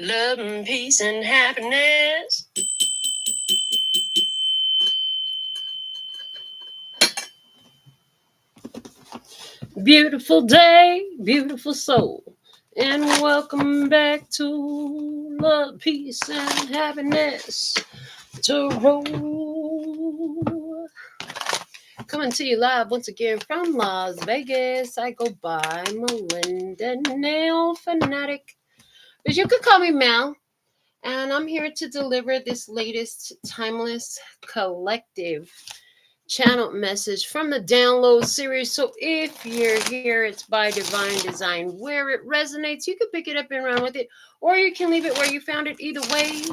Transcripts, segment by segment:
love and peace and happiness. Beautiful day, beautiful soul, and welcome back to Love, Peace, and Happiness. Tarot. Coming to you live once again from Las Vegas. I go by Melinda NailFanatic, but you could call me Mel. And I'm here to deliver this latest timeless collective channel message from the download series. So if you're here, it's by divine design. Where it resonates, you can pick it up and run with it, or you can leave it where you found it. Either way,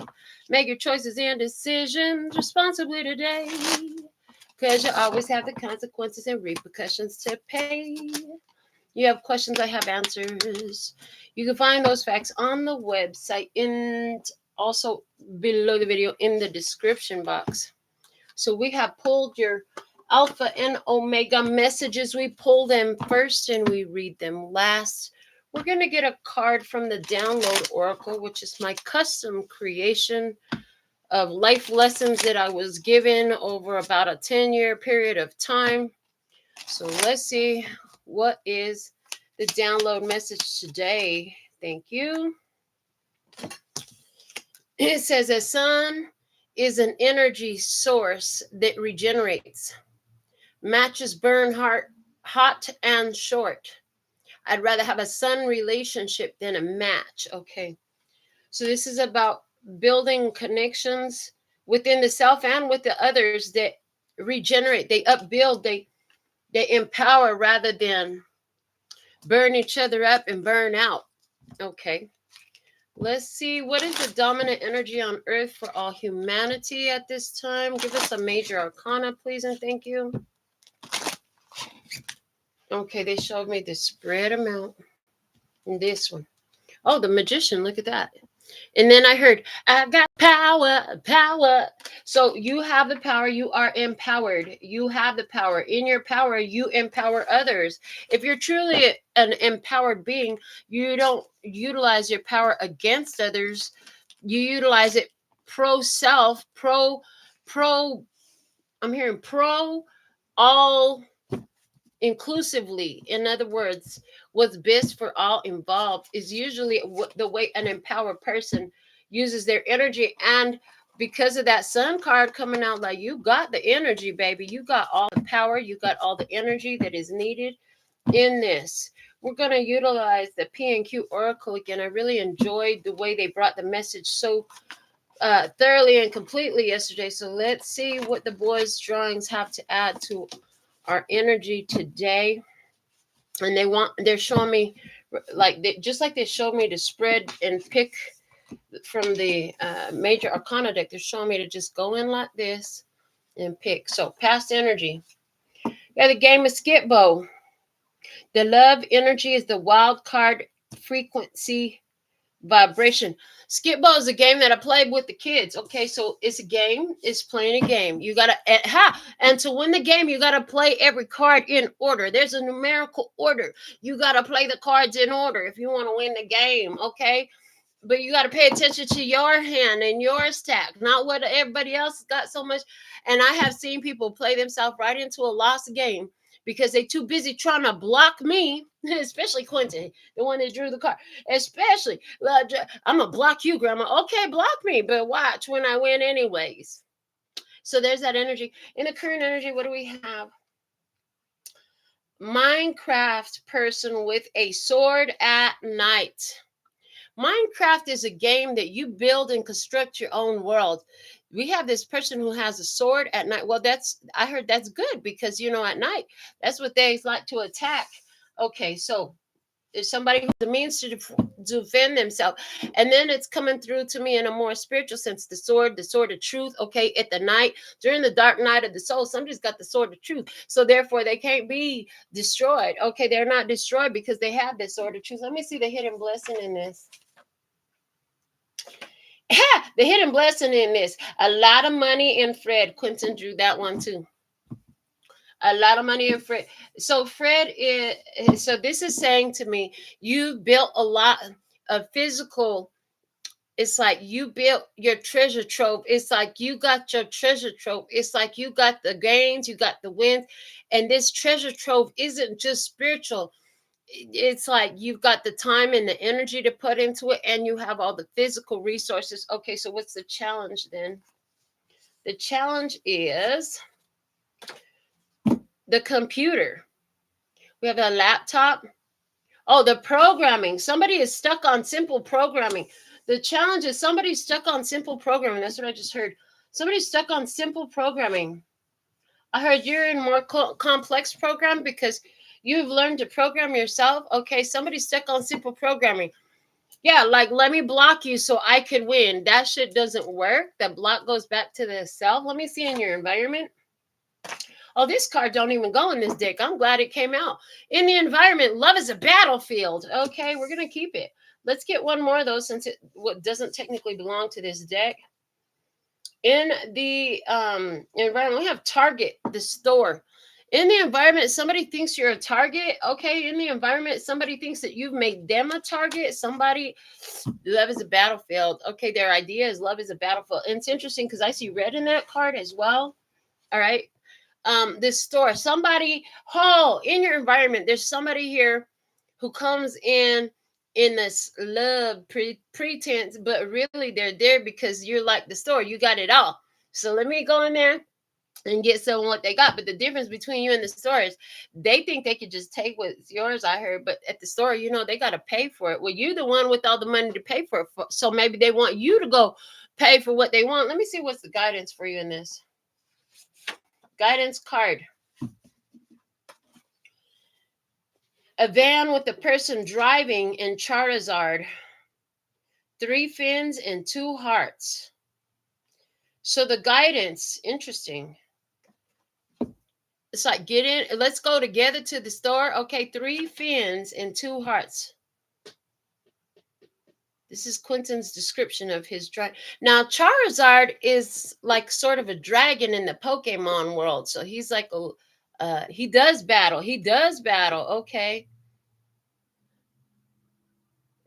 make your choices and decisions responsibly today, because you always have the consequences and repercussions to pay. You have questions, I have answers. You can find those facts on the website and also below the video in the description box. So we have pulled your Alpha and Omega messages. We pull them first and we read them last. We're going to get a card from the Download Oracle, which is my custom creation of life lessons that I was given over about a 10-year period of time. So let's see, what is the download message today? Thank you. It says the sun is an energy source that regenerates. Matches burn hot and short. I'd rather have a sun relationship than a match. Okay. So this is about building connections within the self and with the others that regenerate, they upbuild, they empower rather than burn each other up and burn out. Okay. Let's see, what is the dominant energy on earth for all humanity at this time? Give us a major arcana, please, and thank you. Okay, they showed me the spread amount in this one. Oh, the magician, look at that. And then I heard, I got power. So you have the power. You are empowered. You have the power. In your power, you empower others. If you're truly an empowered being, you don't utilize your power against others. You utilize it pro self, I'm hearing pro all inclusively. In other words, what's best for all involved is usually the way an empowered person uses their energy. And because of that sun card coming out, like, you got the energy, baby. You got all the power. You got all the energy that is needed in this. We're going to utilize the P&Q Oracle again. I really enjoyed the way they brought the message so thoroughly and completely yesterday. So let's see what the boys' drawings have to add to our energy today. And they're showing me, like, just like they showed me to spread and pick from the major arcana deck, they're showing me to just go in like this and pick. So past energy, yeah, the game of skip bow. The love energy is the wild card frequency vibration. Skip ball is a game that I played with the kids. Okay, so it's a game. It's playing a game. You gotta and to win the game, you gotta play every card in order. There's a numerical order. You gotta play the cards in order if you want to win the game. Okay, but you gotta pay attention to your hand and your stack, not what everybody else got so much. And I have seen people play themselves right into a lost game because they too busy trying to block me, especially Quentin, the one that drew the card. Especially, I'm gonna block you, Grandma. Okay, block me, but watch when I win anyways. So there's that energy. In the current energy, what do we have? Minecraft person with a sword at night. Minecraft is a game that you build and construct your own world. We have this person who has a sword at night. Well, I heard that's good because, at night, that's what they like to attack. Okay, so there's somebody who's the means to defend themselves. And then it's coming through to me in a more spiritual sense, the sword of truth. Okay, at the night, during the dark night of the soul, somebody's got the sword of truth. So therefore, they can't be destroyed. Okay, they're not destroyed because they have this sword of truth. Let me see the hidden blessing in this. The hidden blessing in this. A lot of money in Fred. Quentin drew that one too. A lot of money in Fred. So Fred is, so this is saying to me, you built a lot of physical It's like you built your treasure trove. It's like you got your treasure trove. It's like you got the gains, you got the wins. And this treasure trove isn't just spiritual. It's like you've got the time and the energy to put into it, and you have all the physical resources. Okay, so what's the challenge then? The challenge is the computer. We have a laptop. Oh, the programming. Somebody is stuck on simple programming. The challenge is somebody's stuck on simple programming. That's what I just heard. Somebody's stuck on simple programming. I heard you're in more complex program because you've learned to program yourself. Okay, somebody's stuck on simple programming. Yeah, like let me block you so I could win. That shit doesn't work. That block goes back to the self. Let me see in your environment. Oh, this card don't even go in this deck. I'm glad it came out. In the environment, love is a battlefield. Okay, we're going to keep it. Let's get one more, though, since it doesn't technically belong to this deck. In the environment, we have Target, the store. In the environment, somebody thinks you're a target. Okay, in the environment, somebody thinks that you've made them a target. Somebody, love is a battlefield. Okay, their idea is love is a battlefield. And it's interesting because I see red in that card as well. All right. This store, somebody, in your environment, there's somebody here who comes in this love pretense, but really they're there because you're like the store, you got it all. So let me go in there and get some of what they got. But the difference between you and the store is they think they could just take what's yours, I heard, but at the store, they got to pay for it. Well, you're the one with all the money to pay for it, so maybe they want you to go pay for what they want. Let me see what's the guidance for you in this guidance card. A van with a person driving in Charizard. 3 fins and 2 hearts. So the guidance, interesting. It's like, get in, let's go together to the store. Okay, 3 fins and 2 hearts. This is Quentin's description of his drive. Now, Charizard is like sort of a dragon in the Pokemon world. So he's like he does battle. Okay.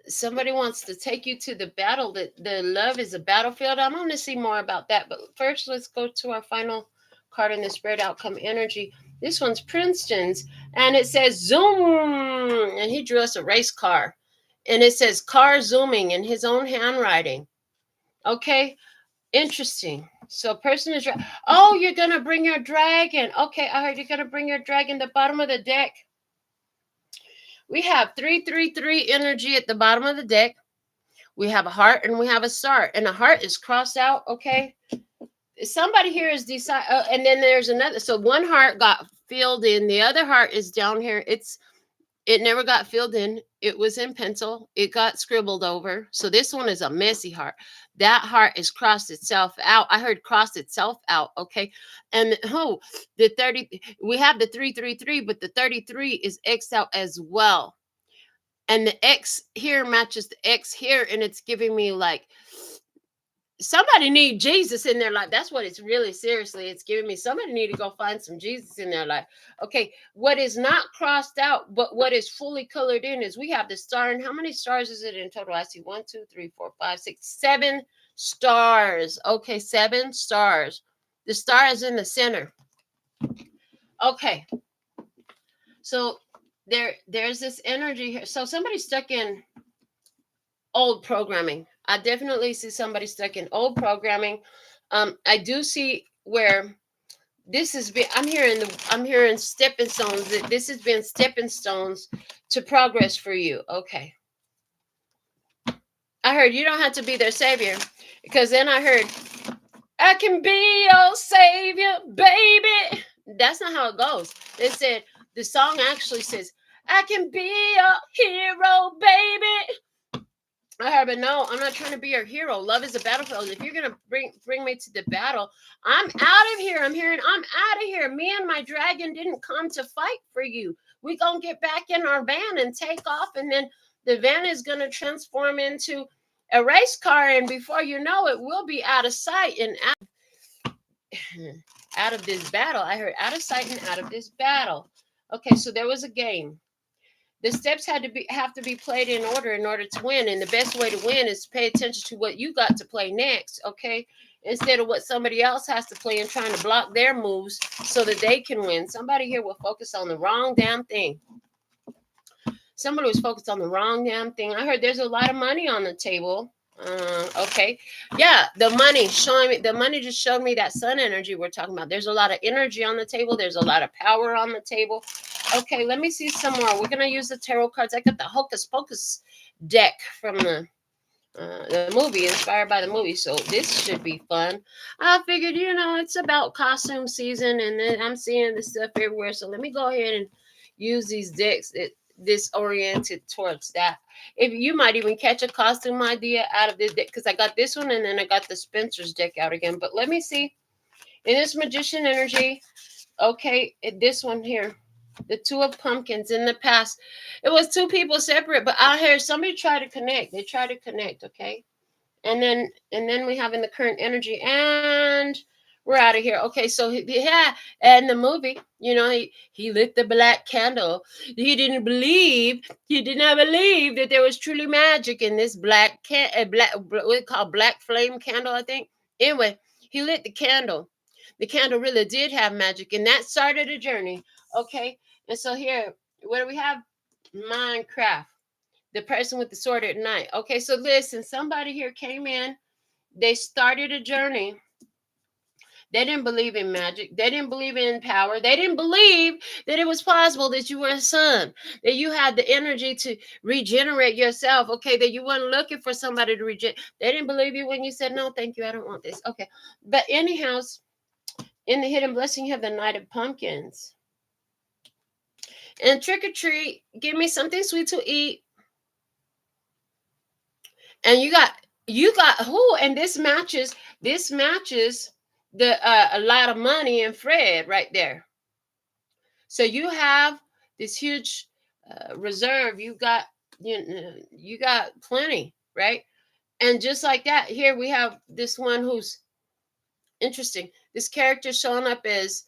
Somebody wants to take you to the battle. That the love is a battlefield. I'm going to see more about that. But first, let's go to our final card in the spread outcome energy. This one's Princeton's, and it says zoom. And he drew us a race car. And it says car zooming in his own handwriting. Okay, interesting. So a person is, you're going to bring your dragon. Okay, I heard you're going to bring your dragon. The bottom of the deck. We have 333 energy at the bottom of the deck. We have a heart and we have a star, and a heart is crossed out. Okay, somebody here is decide, and then there's another. So one heart got filled in. The other heart is down here. It never got filled in. It was in pencil. It got scribbled over. So this one is a messy heart. That heart is crossed itself out. I heard crossed itself out. Okay, and the 30. We have the 333, but the 33 is X'd out as well. And the X here matches the X here, and it's giving me like somebody need Jesus in their life. That's what it's really seriously. It's giving me somebody need to go find some Jesus in their life. Okay, what is not crossed out, but what is fully colored in is we have the star. And how many stars is it in total? I see 1, 2, 3, 4, 5, 6, 7 stars. Okay, 7 stars. The star is in the center. Okay, so there's this energy here. So somebody's stuck in old programming. I definitely see somebody stuck in old programming. I do see where this has been. I'm hearing stepping stones. That this has been stepping stones to progress for you. Okay. I heard you don't have to be their savior, because then I heard I can be your savior, baby. That's not how it goes. They said the song actually says I can be your hero, baby. I heard, but no, I'm not trying to be your hero. Love is a battlefield. If you're gonna bring me to the battle, I'm out of here. I'm out of here. Me and my dragon didn't come to fight for you. We gonna get back in our van and take off, and then the van is gonna transform into a race car, and before you know it, we'll be out of sight and out of this battle. I heard out of sight and out of this battle. Okay, so there was a game. The steps have to be played in order to win. And the best way to win is to pay attention to what you got to play next, okay? Instead of what somebody else has to play and trying to block their moves so that they can win. Somebody here will focus on the wrong damn thing. Somebody was focused on the wrong damn thing. I heard there's a lot of money on the table. Okay. Yeah, the money showing me, the money just showed me that sun energy we're talking about. There's a lot of energy on the table. There's a lot of power on the table. Okay, let me see some more. We're going to use the tarot cards. I got the Hocus Pocus deck from the movie, inspired by the movie. So this should be fun. I figured, it's about costume season, and then I'm seeing this stuff everywhere. So let me go ahead and use these decks disoriented towards that. If you might even catch a costume idea out of this deck, because I got this one and then I got the Spencer's deck out again. But let me see. In this magician energy, okay, this one here, the Two of Pumpkins. In the past, it was two people separate, but I heard somebody try to connect. They try to connect, okay? And then we have in the current energy, and we're out of here. Okay, so yeah, and the movie, he lit the black candle. He did not believe that there was truly magic in this black what we call black flame candle, I think. Anyway, he lit the candle. The candle really did have magic, and that started a journey. Okay, and so here, what do we have? Minecraft. The person with the sword at night. Okay, so listen, somebody here came in. They started a journey. They didn't believe in magic. They didn't believe in power. They didn't believe that it was possible that you were a son, that you had the energy to regenerate yourself. Okay, that you weren't looking for somebody to regenerate. They didn't believe you when you said, no, thank you, I don't want this. Okay, but anyhow, in the hidden blessing, you have the Knight of Pumpkins. And trick or treat, give me something sweet to eat. And you got who? And this matches the a lot of money in Fred right there. So you have this huge reserve. You got plenty, right? And just like that, here we have this one who's interesting. This character showing up as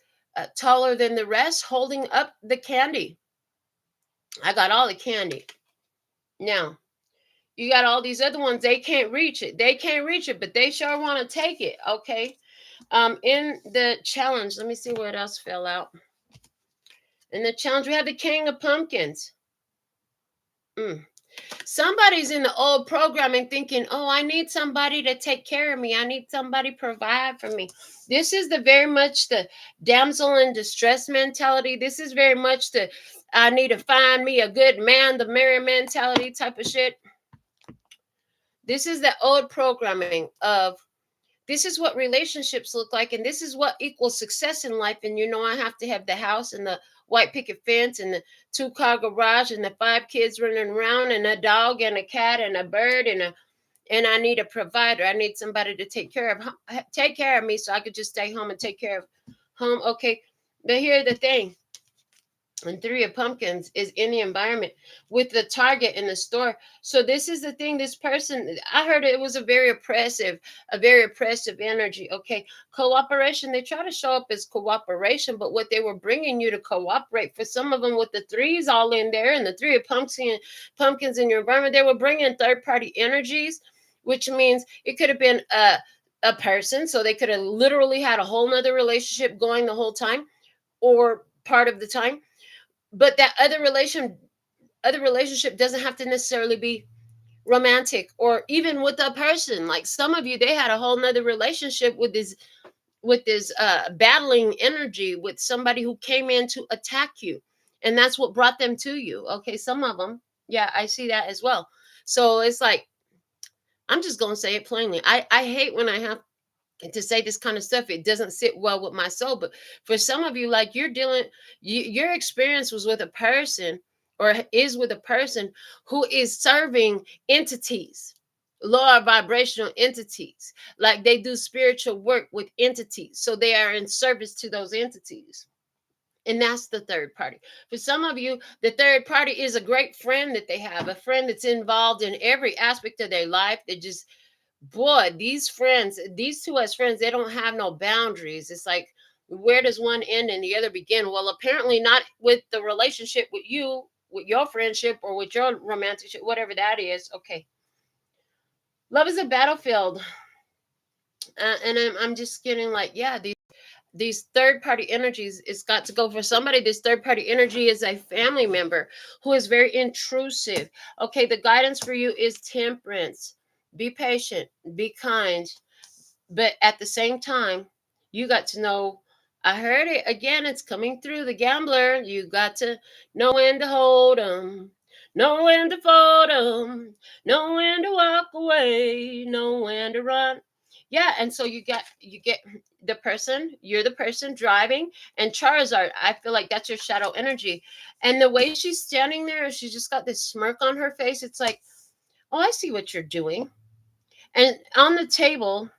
taller than the rest, holding up the candy. I got all the candy. Now, you got all these other ones, they can't reach it. But they sure want to take it, okay? In the challenge, let me see what else fell out. In the challenge, we have the King of Pumpkins. Somebody's in the old programming thinking, oh, I need somebody to take care of me. I need somebody to provide for me. This is very much the damsel in distress mentality. This is very much the I need to find me a good man, the Mary mentality type of shit. This is the old programming of this is what relationships look like, and this is what equals success in life. And I have to have the house and the white picket fence and the 2-car garage and the 5 kids running around and a dog and a cat and a bird and I need a provider. I need somebody to take care of me so I could just stay home and take care of home. Okay, but here's the thing. And 3 of Pumpkins is in the environment with the target in the store. So this is the thing. This person, I heard it was a very oppressive energy. Okay, cooperation. They try to show up as cooperation, but what they were bringing you to cooperate, for some of them with the 3s all in there and the 3 of pumpkins in your environment, they were bringing third-party energies, which means it could have been a person. So they could have literally had a whole nother relationship going the whole time or part of the time. But that other relationship doesn't have to necessarily be romantic or even with a person. Like some of you, they had a whole nother relationship with this battling energy with somebody who came in to attack you. And that's what brought them to you. Okay, some of them. Yeah, I see that as well. So it's like, I'm just going to say it plainly. I hate when I have to say this kind of stuff. It doesn't sit well with my soul. But for some of you, like your experience was with a person or is with a person who is serving entities, lower vibrational entities. Like they do spiritual work with entities. So they are in service to those entities. And that's the third party. For some of you, the third party is a great friend that they have, a friend that's involved in every aspect of their life. They just, boy, these two as friends, they don't have no boundaries. It's like, where does one end and the other begin? Well, apparently not with the relationship with you, with your friendship or with your romantic ship, whatever that is. Okay. Love is a battlefield. And I'm just getting like, yeah, these third party energies, it's got to go for somebody. This third party energy is a family member who is very intrusive. Okay, the guidance for you is temperance. Be patient, be kind, but at the same time, you got to know. I heard it again, it's coming through the gambler. You got to know when to hold them, know when to fold them, know when to walk away, know when to run. Yeah, and so you get the person, you're the person driving, and Charizard, I feel like that's your shadow energy. And the way she's standing there, she just got this smirk on her face. It's like, oh, I see what you're doing. And on the table,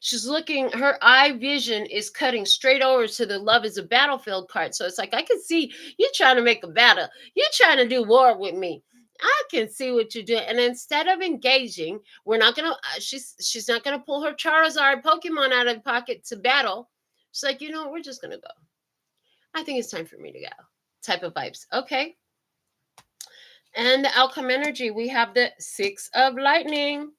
she's looking, her eye vision is cutting straight over to the love is a battlefield card. So it's like, I can see you trying to make a battle. You're trying to do war with me. I can see what you're doing. And instead of engaging, we're not going to, she's not going to pull her Charizard Pokemon out of the pocket to battle. She's like, you know, we're just going to go. I think it's time for me to go. Type of vibes. Okay. And the outcome energy, we have the 6 of lightning.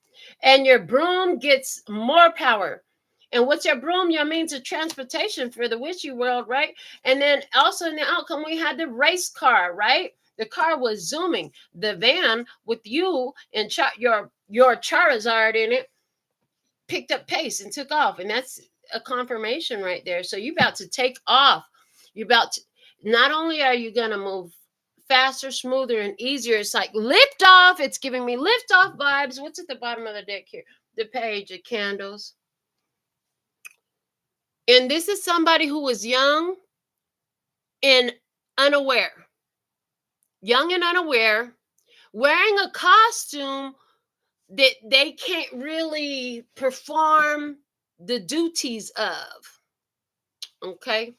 And your broom gets more power. And what's your broom? Your means of transportation for the witchy world, right? And then also in the outcome, we had the race car, right? The car was zooming. The van with you and your Charizard in it picked up pace and took off. And that's a confirmation right there. So you're about to take off. You're about to, not only are you going to move faster, smoother, and easier, it's like lift off. It's giving me lift off vibes. What's at the bottom of the deck here? The page of candles. And this is somebody who was young and unaware. Young and unaware, wearing a costume that they can't really perform the duties of. Okay.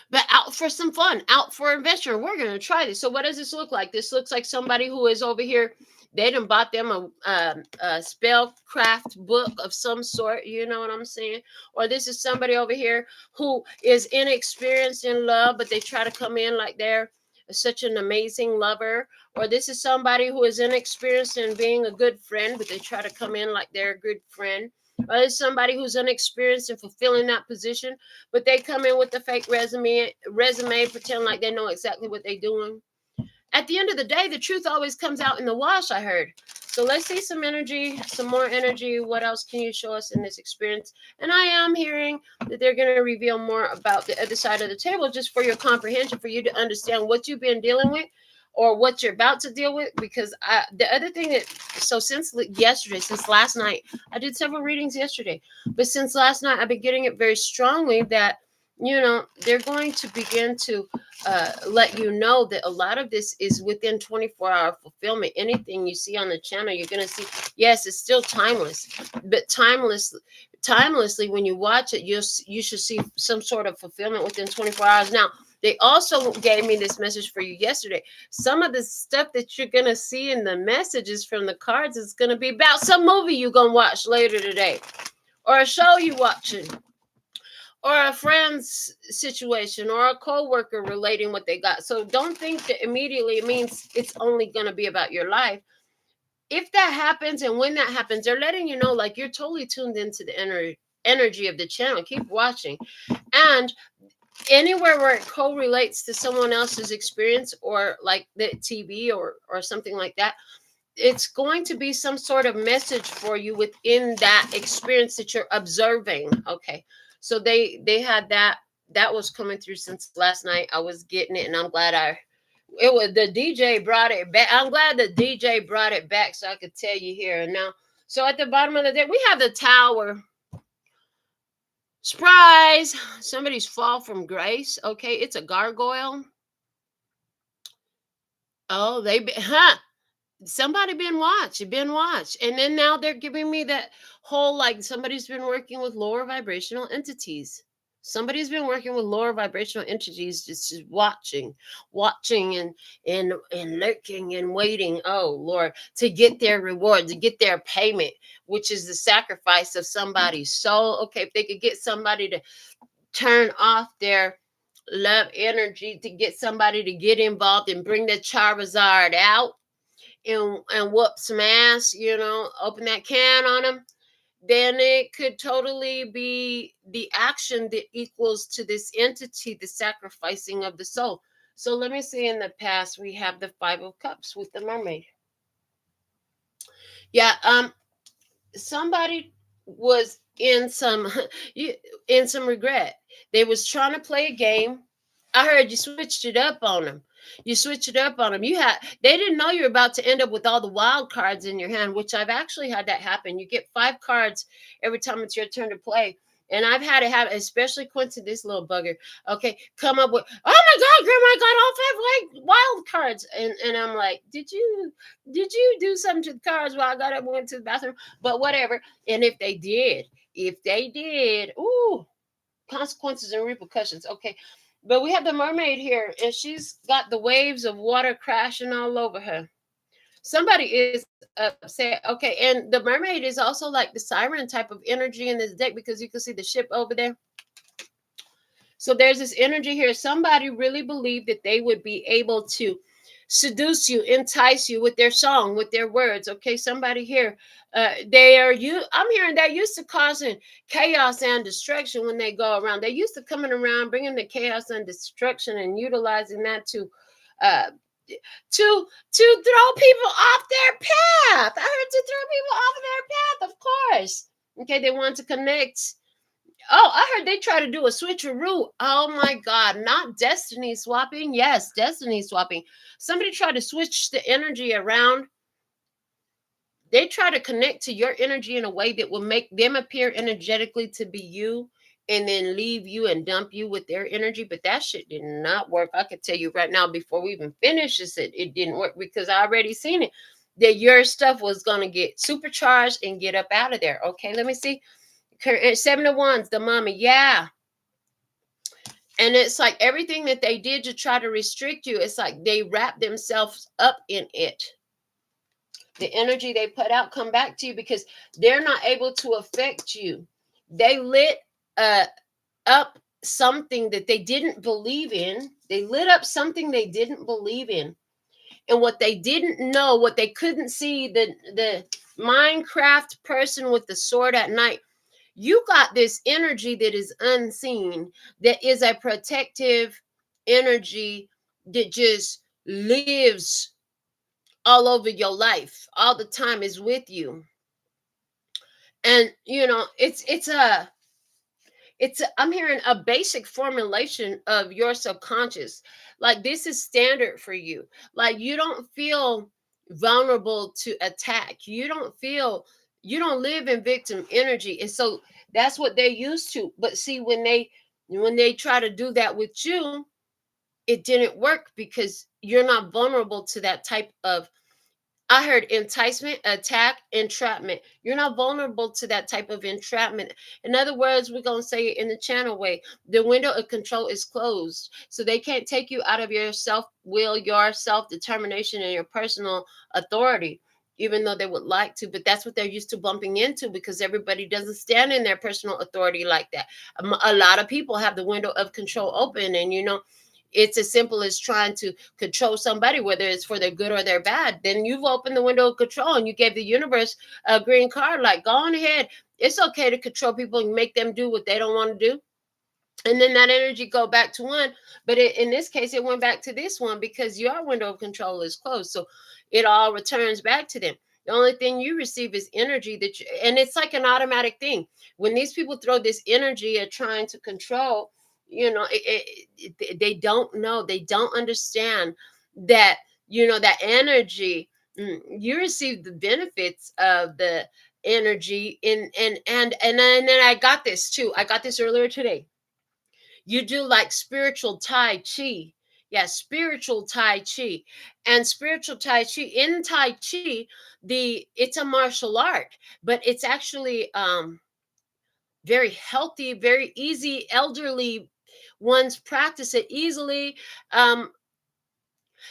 But out for some fun, out for adventure. We're going to try this. So what does this look like? This looks like somebody who is over here. They done bought them a spellcraft book of some sort. You know what I'm saying? Or this is somebody over here who is inexperienced in love, but they try to come in like they're such an amazing lover. Or this is somebody who is inexperienced in being a good friend, but they try to come in like they're a good friend. Or there's somebody who's inexperienced in fulfilling that position, but they come in with the fake resume, pretend like they know exactly what they're doing. At the end of the day, the truth always comes out in the wash, I heard. So let's see some energy, some more energy. What else can you show us in this experience? And I am hearing that they're going to reveal more about the other side of the table just for your comprehension, for you to understand what you've been dealing with or what you're about to deal with. Because the other thing that, so since yesterday, since last night, I did several readings yesterday, but since last night, I've been getting it very strongly that, you know, they're going to begin to let you know that a lot of this is within 24-hour fulfillment. Anything you see on the channel, you're going to see, yes, it's still timeless, but timelessly, when you watch it, you should see some sort of fulfillment within 24 hours. Now, they also gave me this message for you yesterday. Some of the stuff that you're going to see in the messages from the cards is going to be about some movie you're going to watch later today, or a show you're watching, or a friend's situation, or a co-worker relating what they got. So don't think that immediately it means it's only going to be about your life. If that happens, and when that happens, they're letting you know, like, you're totally tuned into the energy of the channel. Keep watching. And anywhere where it correlates to someone else's experience, or like the TV or something like that, it's going to be some sort of message for you within that experience that you're observing. Okay. So they had that was coming through since last night. I was getting it, and I'm glad it was the DJ brought it back. I'm glad the DJ brought it back so I could tell you here and now. So at the bottom of the deck, we have the Tower. Surprise! Somebody's fall from grace. Okay, it's a gargoyle. Oh, somebody been watched. And then now they're giving me that whole, like, somebody's been working with lower vibrational entities. Somebody's been working with lower vibrational entities, just watching and lurking and waiting, oh Lord, to get their reward, to get their payment, which is the sacrifice of somebody's soul. Okay, if they could get somebody to turn off their love energy to get somebody to get involved and bring the Charizard out and whoop some ass, open that can on them, then it could totally be the action that equals to this entity, the sacrificing of the soul. So let me see, in the past, we have the Five of Cups with the mermaid. Yeah, somebody was in some in some regret. They was trying to play a game. I heard you switched it up on them. You switched it up on them. They didn't know you're about to end up with all the wild cards in your hand, which I've actually had that happen. You get 5 cards every time it's your turn to play. And I've had it happen, especially Quincy, this little bugger. Okay, come up with, oh my God, Grandma, I got all 5 like wild cards, and I'm like, did you do something to the cards while I got up and went to the bathroom? But whatever. And if they did, ooh, consequences and repercussions. Okay. But we have the mermaid here, and she's got the waves of water crashing all over her. Somebody is upset. Okay. And the mermaid is also like the siren type of energy in this deck, because you can see the ship over there. So there's this energy here. Somebody really believed that they would be able to seduce you, entice you with their song, with their words. Okay, somebody here, I'm hearing they're used to causing chaos and destruction when they go around. They're used to coming around, bringing the chaos and destruction and utilizing that uh, to throw people off their path. I heard to throw people off their path, of course. Okay, they want to connect. Oh, I heard they try to do a switcheroo. Oh my God, not destiny swapping. Yes, destiny swapping. Somebody tried to switch the energy around. They try to connect to your energy in a way that will make them appear energetically to be you, and then leave you and dump you with their energy. But that shit did not work. I could tell you right now, before we even finish this, it didn't work, because I already seen it, that your stuff was going to get supercharged and get up out of there. Okay, let me see. 7 of Wands, the mommy. Yeah. And it's like everything that they did to try to restrict you, it's like they wrap themselves up in it. The energy they put out come back to you, because they're not able to affect you. They lit up something that they didn't believe in. They lit up something they didn't believe in. And what they didn't know, what they couldn't see, the Minecraft person with the sword at night, you got this energy that is unseen, that is a protective energy that just lives all over your life all the time, is with you. And I'm hearing a basic formulation of your subconscious. Like, this is standard for you. Like, you don't feel vulnerable to attack. You don't live in victim energy. And so that's what they're used to. But see, when they try to do that with you, it didn't work, because you're not vulnerable to that type of, I heard, enticement, attack, entrapment. You're not vulnerable to that type of entrapment. In other words, we're going to say it in the channel way. The window of control is closed. So they can't take you out of your self-will, your self-determination, and your personal authority, even though they would like to. But that's what they're used to bumping into, because everybody doesn't stand in their personal authority like that. A lot of people have the window of control open, and it's as simple as trying to control somebody, whether it's for their good or their bad. Then you've opened the window of control, and you gave the universe a green card. Like, go on ahead. It's okay to control people and make them do what they don't want to do. And then that energy go back to one. But in this case, it went back to this one, because your window of control is closed. So it all returns back to them. The only thing you receive is energy and it's like an automatic thing. When these people throw this energy at trying to control, they don't know, they don't understand that, that energy, you receive the benefits of the energy and then I got this too. I got this earlier today. You do like spiritual Tai Chi. Yeah, spiritual Tai Chi. And spiritual Tai Chi, in Tai Chi, it's a martial art, but it's actually very healthy, very easy. Elderly ones practice it easily.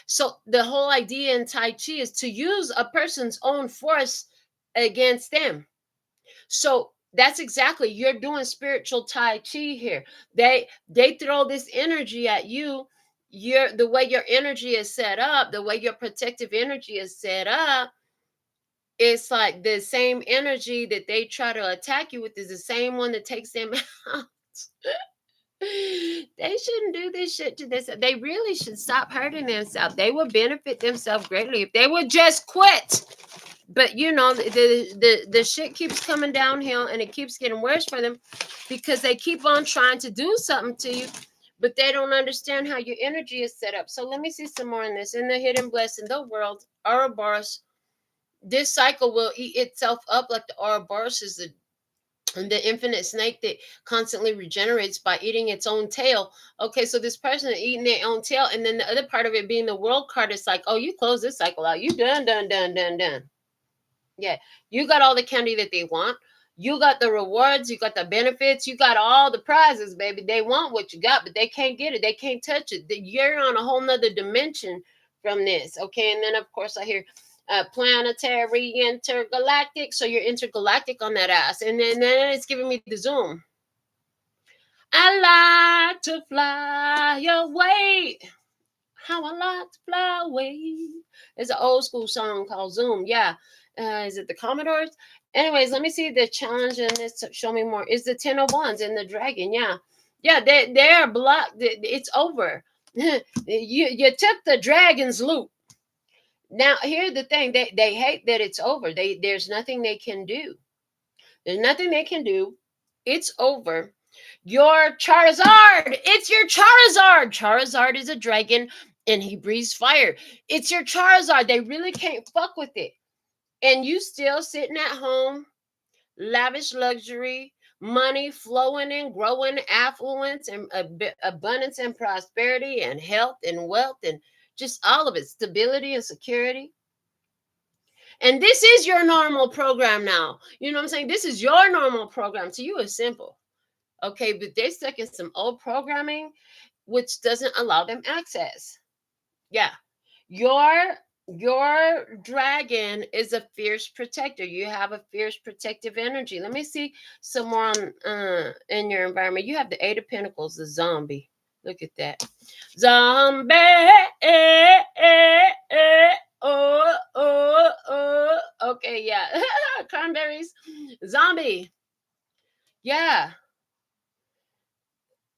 So the whole idea in Tai Chi is to use a person's own force against them. So That's exactly, you're doing spiritual Tai Chi here. They throw this energy at you. The way your energy is set up, the way your protective energy is set up, it's like the same energy that they try to attack you with is the same one that takes them out. They shouldn't do this shit to this. They really should stop hurting themselves. They would benefit themselves greatly if they would just quit. But you know, the shit keeps coming downhill, and it keeps getting worse for them because they keep on trying to do something to you, but they don't understand how your energy is set up. So let me see some more in this. In the hidden blessing, the world, Ouroboros, this cycle will eat itself up like the Ouroboros is the infinite snake that constantly regenerates by eating its own tail. Okay, so this person is eating their own tail, and then the other part of it being the world card is like, oh, you close this cycle out, you done, done, done, done, done. Yeah, you got all the candy that they want. You got the rewards, you got the benefits, you got all the prizes, baby. They want what you got, but they can't get it. They can't touch it. You're on a whole nother dimension from this. Okay, and then of course I hear planetary, intergalactic. So you're intergalactic on that ass. And then it's giving me the zoom. I like to fly away. How I like to fly away. It's an old school song called Zoom. Yeah. Is it the Commodores? Anyways, let me see the challenge in this. Show me more. Is the 10 of Wands and the dragon. Yeah. Yeah, they're blocked. It's over. you took the dragon's loot. Now, here's the thing. They hate that it's over. There's nothing they can do. There's nothing they can do. It's over. Your Charizard. It's your Charizard. Charizard is a dragon and he breathes fire. It's your Charizard. They really can't fuck with it. And you still sitting at home, lavish luxury, money flowing and growing, affluence and abundance and prosperity and health and wealth and just all of it, stability and security. And this is your normal program now. You know what I'm saying? This is your normal program. To you, it's simple. Okay, but they're stuck in some old programming which doesn't allow them access. Yeah. Your dragon is a fierce protector. You have a fierce protective energy. Let me see some more on in your environment. You have the 8 of Pentacles, the zombie. Look at that. Zombie. Okay, yeah. Cranberries. Zombie. Yeah.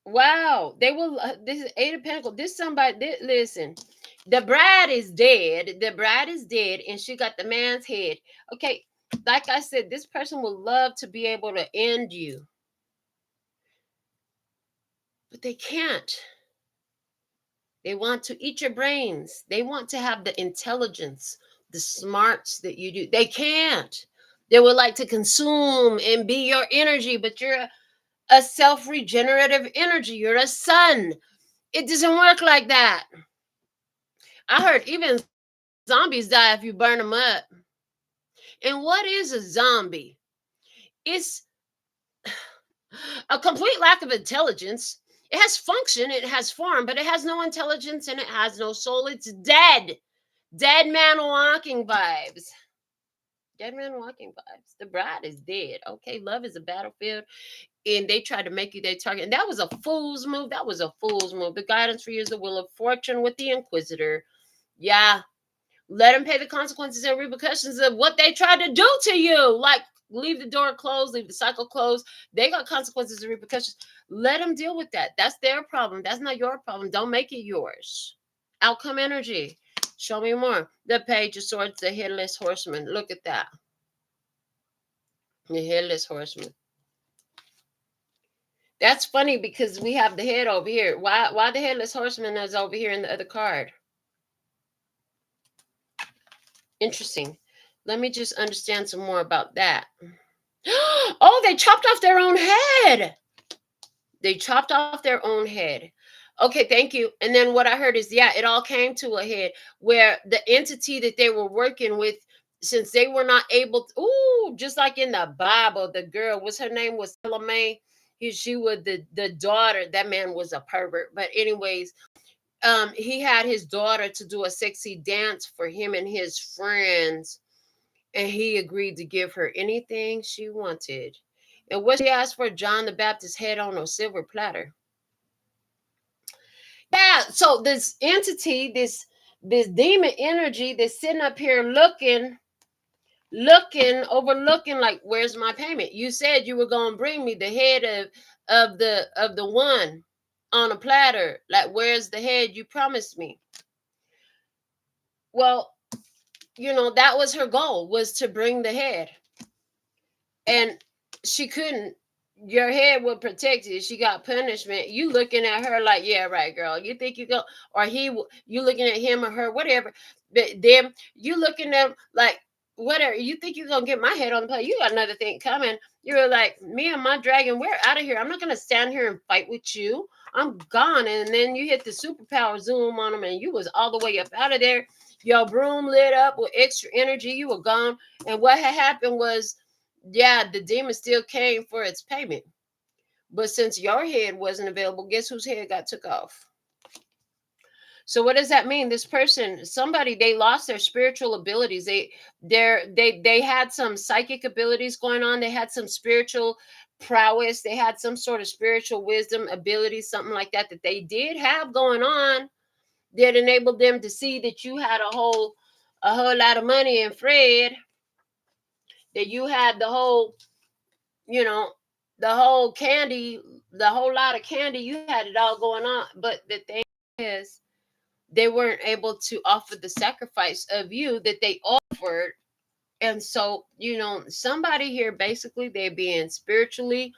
Wow. They will this is 8 of Pentacles. This somebody listen. The bride is dead. The bride is dead, and she got the man's head. Okay, like I said, this person would love to be able to end you, but they can't. They want to eat your brains. They want to have the intelligence, the smarts that you do. They can't. They would like to consume and be your energy, but you're a self-regenerative energy. You're a sun. It doesn't work like that. I heard even zombies die if you burn them up. And what is a zombie? It's a complete lack of intelligence. It has function, it has form, but it has no intelligence and it has no soul. It's dead. Dead man walking vibes. Dead man walking vibes. The bride is dead. Okay, love is a battlefield. And they tried to make you their target. And that was a fool's move. That was a fool's move. The guidance for you is the wheel of fortune with the Inquisitor. Yeah. Let them pay the consequences and repercussions of what they tried to do to you. Like, leave the door closed, leave the cycle closed. They got consequences and repercussions. Let them deal with that. That's their problem. That's not your problem. Don't make it yours. Outcome energy. Show me more. The Page of Swords, the Headless Horseman. Look at that. The Headless Horseman. That's funny because we have the head over here. Why the Headless Horseman is over here in the other card? Interesting. Let me just understand some more about that. Oh, they chopped off their own head. They chopped off their own head. Okay, thank you. And then what I heard is, yeah, it all came to a head where the entity that they were working with, since they were not able to, just like in the Bible, the girl, what's her name, was Salome. She was the daughter. That man was a pervert. But anyways, he had his daughter to do a sexy dance for him and his friends. And he agreed to give her anything she wanted. And what she asked for, John the Baptist's head on a silver platter. Yeah, so this entity, this demon energy that's sitting up here looking, overlooking, like, where's my payment? You said you were gonna bring me the head of the one on a platter. Like, where's the head you promised me? Well, that was her goal, was to bring the head. And she couldn't. Your head would protect you. She got punishment. You looking at her like, yeah, right, girl. You think you go, or you looking at him or her, whatever. But then you looking at them like, whatever. You think you're gonna get my head on the plate? You got another thing coming. You're like, me and my dragon, we're out of here. I'm not gonna stand here and fight with you. I'm gone. And then you hit the superpower zoom on them, and you was all the way up out of there. Your broom lit up with extra energy. You were gone. And what had happened was, yeah, the demon still came for its payment. But since your head wasn't available, guess whose head got took off? So what does that mean? This person, somebody, they lost their spiritual abilities. They had some psychic abilities going on. They had some spiritual prowess. They had some sort of spiritual wisdom, ability, something like that they did have going on that enabled them to see that you had a whole lot of money in Fred, that you had the whole, the whole candy, the whole lot of candy, you had it all going on. But the thing is, they weren't able to offer the sacrifice of you that they offered. And so, somebody here, basically, they're being spiritually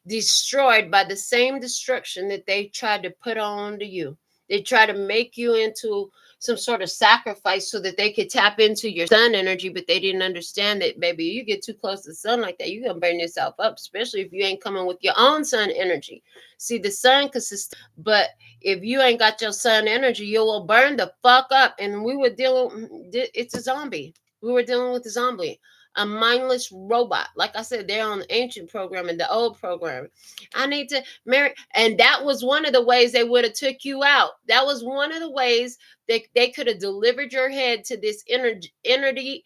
destroyed by the same destruction that they tried to put on to you. They try to make you into some sort of sacrifice so that they could tap into your sun energy, but they didn't understand that, baby, you get too close to the sun like that, you're going to burn yourself up, especially if you ain't coming with your own sun energy. See, the sun consists, but if you ain't got your sun energy, you will burn the fuck up. And we were dealing, it's a zombie. We were dealing with a zombie, a mindless robot. Like I said, they're on the ancient program and the old program. I need to marry. And that was one of the ways they would have took you out. That was one of the ways they could have delivered your head to this entity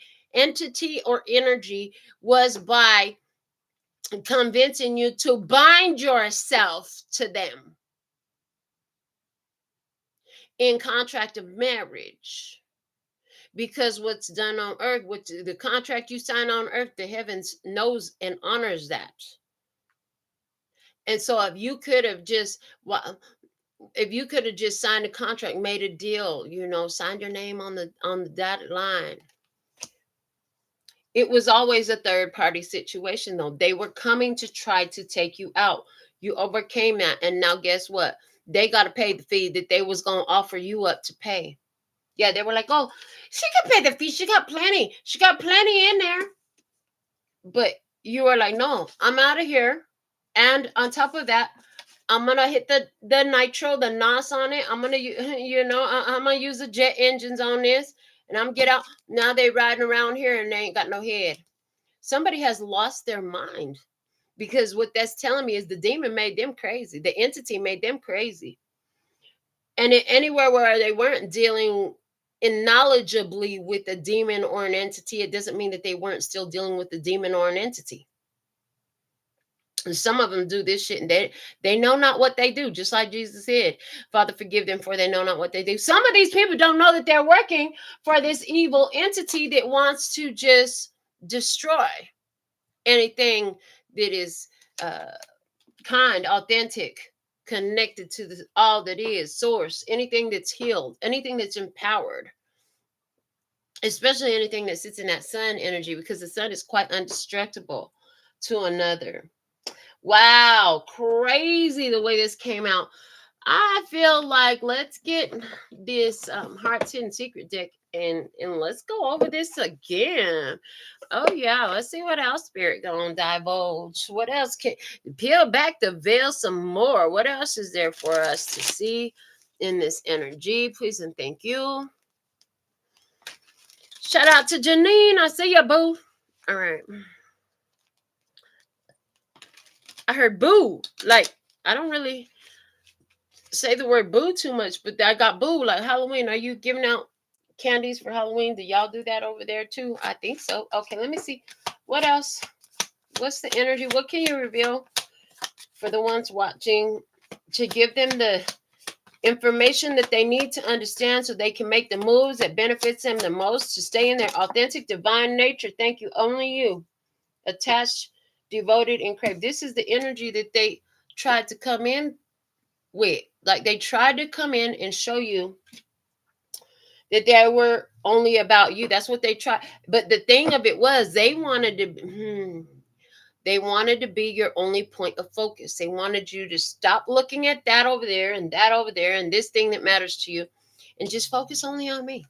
or energy, was by convincing you to bind yourself to them in contract of marriage. Because what's done on earth, what the contract you sign on earth, the heavens knows and honors that. And so if you could have just signed a contract, made a deal, signed your name on the dotted line. It was always a third party situation, though. They were coming to try to take you out. You overcame that, and now guess what? They got to pay the fee that they was going to offer you up to pay. Yeah, they were like, oh, she can pay the fee. She got plenty. She got plenty in there. But you were like, no, I'm out of here. And on top of that, I'm going to hit the nitro, the NOS on it. I'm going to, I'm going to use the jet engines on this. And I'm get out. Now they riding around here and they ain't got no head. Somebody has lost their mind. Because what that's telling me is the demon made them crazy. The entity made them crazy. And anywhere where they weren't dealing knowledgeably with a demon or an entity, it doesn't mean that they weren't still dealing with the demon or an entity. And some of them do this shit and they know not what they do, just like Jesus said, Father, forgive them for they know not what they do. Some of these people don't know that they're working for this evil entity that wants to just destroy anything that is kind, authentic, connected to all that is source, anything that's healed, anything that's empowered, especially anything that sits in that sun energy, because the sun is quite indestructible to another. Wow, crazy the way this came out. I feel like let's get this Heart's Hidden Secret deck and let's go over this again. Oh yeah, let's see what else Spirit gonna divulge. What else can peel back the veil some more? What else is there for us to see in this energy? Please and thank you. Shout out to Janine. I see you, boo. All right. I heard boo. Like, I don't really say the word boo too much, but I got boo like Halloween. Are you giving out candies for Halloween? Do y'all do that over there too? I think so. Okay, let me see. What else? What's the energy? What can you reveal for the ones watching to give them the information that they need to understand so they can make the moves that benefits them the most to stay in their authentic divine nature? Thank you. Only you. Attached, devoted, and crave. This is the energy that they tried to come in with. Like they tried to come in and show you that they were only about you. That's what they tried. But the thing of it was they wanted to they wanted to be your only point of focus. They wanted you to stop looking at that over there and this thing that matters to you and just focus only on me.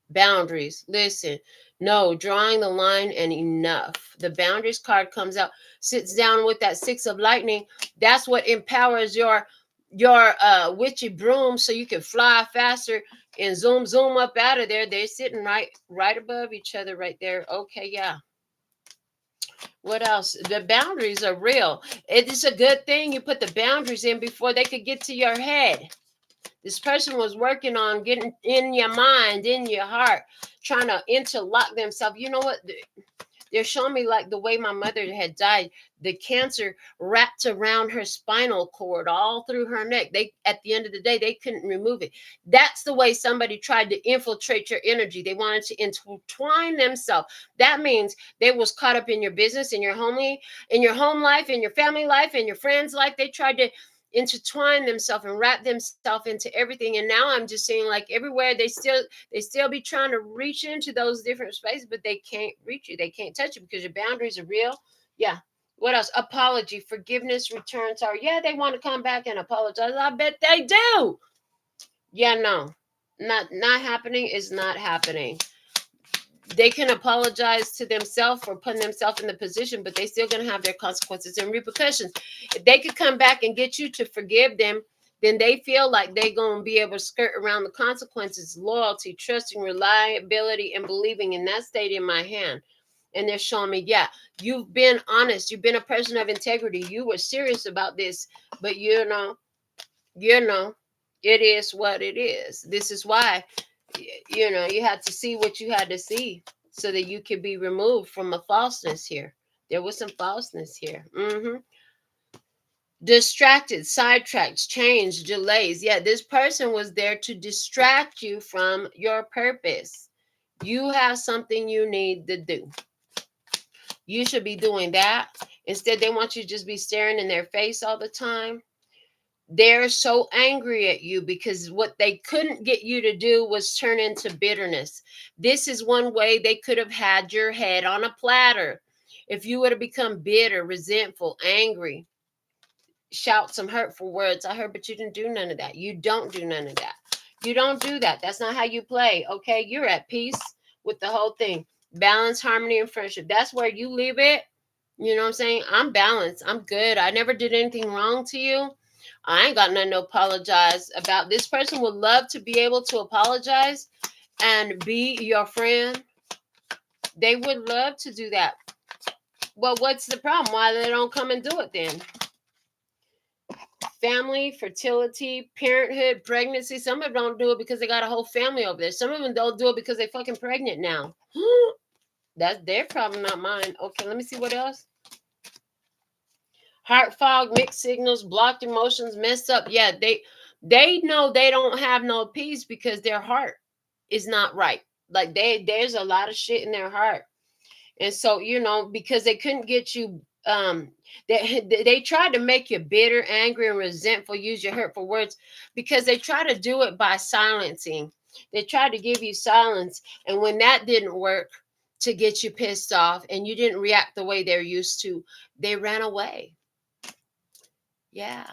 Boundaries. Listen, no, drawing the line and enough. The boundaries card comes out, sits down with that six of lightning. That's what empowers your witchy broom so you can fly faster and zoom up out of there. They're sitting right above each other right there. Okay, yeah. What else? The boundaries are real. It is a good thing you put the boundaries in before they could get to your head. This person was working on getting in your mind, in your heart, trying to interlock themselves. You know what? They're showing me like the way my mother had died. The cancer wrapped around her spinal cord all through her neck. They, at the end of the day, they couldn't remove it. That's the way somebody tried to infiltrate your energy. They wanted to intertwine themselves. That means they was caught up in your business, in your home life, in your family life, in your friends' life. They tried to intertwine themselves and wrap themselves into everything. And now I'm just seeing like everywhere they still be trying to reach into those different spaces, but they can't reach you. They can't touch you because your boundaries are real. Yeah. What else? Apology, forgiveness, returns are. Yeah, they want to come back and apologize. I bet they do. Yeah, no. Not happening is not happening. They can apologize to themselves for putting themselves in the position, but they still gonna have their consequences and repercussions. If they could come back and get you to forgive them, then they feel like they're gonna be able to skirt around the consequences. Loyalty, trusting, reliability, and believing in that stayed in my hand. And they're showing me, yeah, you've been honest, you've been a person of integrity, you were serious about this, but it is what it is. This is why you had to see what you had to see so that you could be removed from a falseness here. There was some falseness here. Distracted, sidetracked, change, delays. Yeah, this person was there to distract you from your purpose. You have something you need to do. You should be doing that. Instead, they want you to just be staring in their face all the time. They're so angry at you because what they couldn't get you to do was turn into bitterness. This is one way they could have had your head on a platter. If you would have become bitter, resentful, angry, shout some hurtful words. I heard, but you didn't do none of that. You don't do none of that. You don't do that. That's not how you play. Okay. You're at peace with the whole thing. Balance, harmony, and friendship. That's where you leave it. You know what I'm saying? I'm balanced. I'm good. I never did anything wrong to you. I ain't got nothing to apologize about. This person would love to be able to apologize and be your friend. They would love to do that. Well, what's the problem? Why they don't come and do it then? Family, fertility, parenthood, pregnancy. Some of them don't do it because they got a whole family over there. Some of them don't do it because they fucking pregnant now. That's their problem, not mine. Okay, let me see what else. Heart fog, mixed signals, blocked emotions, messed up. Yeah, they know they don't have no peace because their heart is not right. Like there's a lot of shit in their heart. And so, because they couldn't get you they tried to make you bitter, angry, and resentful, use your hurtful words because they try to do it by silencing. They tried to give you silence, and when that didn't work to get you pissed off and you didn't react the way they're used to, they ran away. Yeah.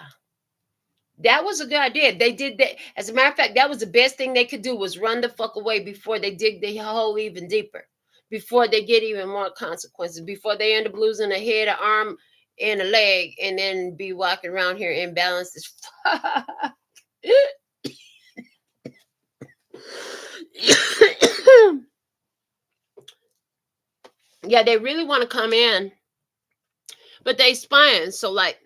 That was a good idea. They did that. As a matter of fact, that was the best thing they could do was run the fuck away before they dig the hole even deeper, before they get even more consequences, before they end up losing a head, an arm, and a leg, and then be walking around here imbalanced as fuck. Yeah, they really want to come in, but they spying. So like,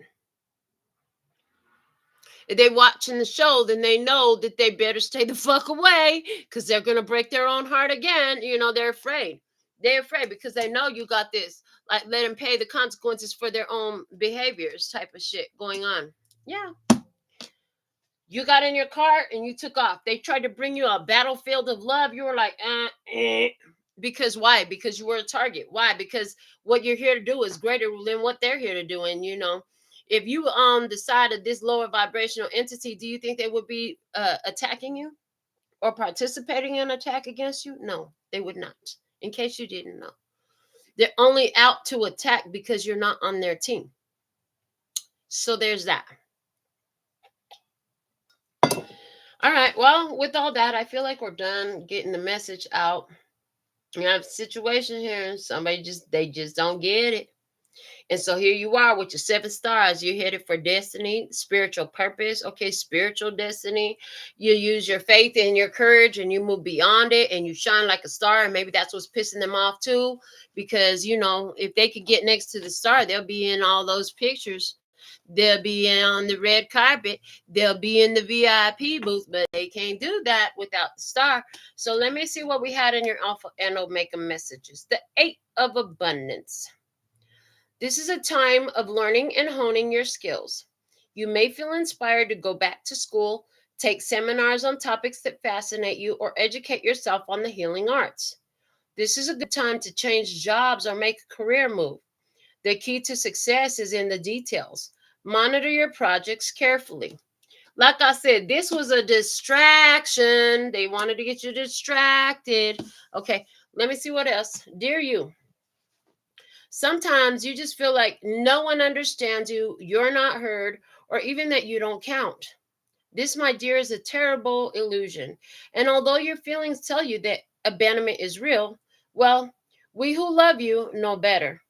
if they watching the show, then they know that they better stay the fuck away because they're gonna break their own heart again. They're afraid. They're afraid because they know you got this. Like, let them pay the consequences for their own behaviors type of shit going on. Yeah. You got in your car and you took off. They tried to bring you a battlefield of love. You were like, because why? Because you were a target. Why? Because what you're here to do is greater than what they're here to do. And you know, if you on the side of this lower vibrational entity, do you think they would be attacking you or participating in an attack against you? No, they would not. In case you didn't know, they're only out to attack because you're not on their team. So there's that. All right. Well, with all that, I feel like we're done getting the message out. You have a situation here, and they just don't get it. And so here you are with your 7 stars. You're headed for destiny, spiritual purpose. Okay, spiritual destiny. You use your faith and your courage and you move beyond it and you shine like a star. And maybe that's what's pissing them off too. Because, you know, if they could get next to the star, they'll be in all those pictures. They'll be on the red carpet. They'll be in the VIP booth, but they can't do that without the star. So let me see what we had in your Alpha and Omega messages. The 8 of Abundance. This is a time of learning and honing your skills. You may feel inspired to go back to school, take seminars on topics that fascinate you, or educate yourself on the healing arts. This is a good time to change jobs or make a career move. The key to success is in the details. Monitor your projects carefully. Like I said, this was a distraction. They wanted to get you distracted. Okay, let me see what else. Dear you, sometimes you just feel like no one understands you, you're not heard, or even that you don't count. This, my dear, is a terrible illusion. And although your feelings tell you that abandonment is real, well, we who love you know better.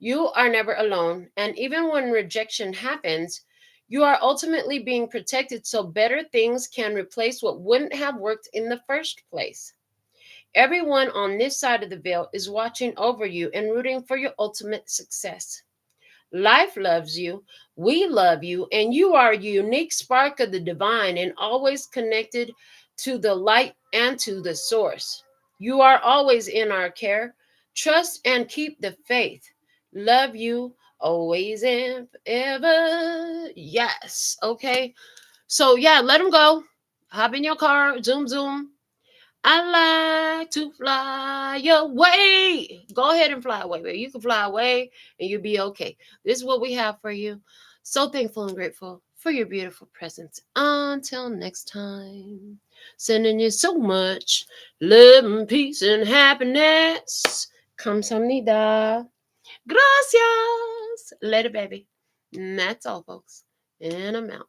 You are never alone. And even when rejection happens, you are ultimately being protected so better things can replace what wouldn't have worked in the first place. Everyone on this side of the veil is watching over you and rooting for your ultimate success. Life loves you, we love you, and you are a unique spark of the divine and always connected to the light and to the source. You are always in our care. Trust and keep the faith. Love you always and forever. Yes. Okay. So, yeah, let them go. Hop in your car. Zoom, zoom. I like to fly away. Go ahead and fly away, baby. You can fly away and you'll be okay. This is what we have for you. So thankful and grateful for your beautiful presence. Until next time, sending you so much love and peace and happiness. Kamsahamnida. Gracias. Later, baby. And that's all, folks. And I'm out.